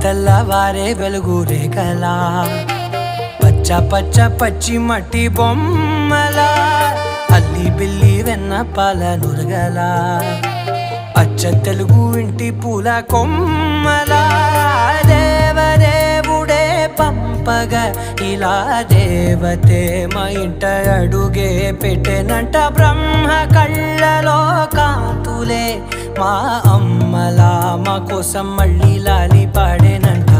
తెల్లవారే వెలుగు రేఖలా పచ్చ పచ్చ పచ్చి మట్టి బొమ్మలా అల్లి బిల్లి వెన్న పాల నురగలా అచ్చ తెలుగు ఇంటి పూల కొమ్మలా దేవదేవుడే పంపగా ఇలా దేవతే మా ఇంట అడుగే పెట్టెనంట బ్రహ్మ కళ్ళలో కాంతులే మా అమ్మలా మా కోసం మళ్ళీ లాలి పాడేనంట.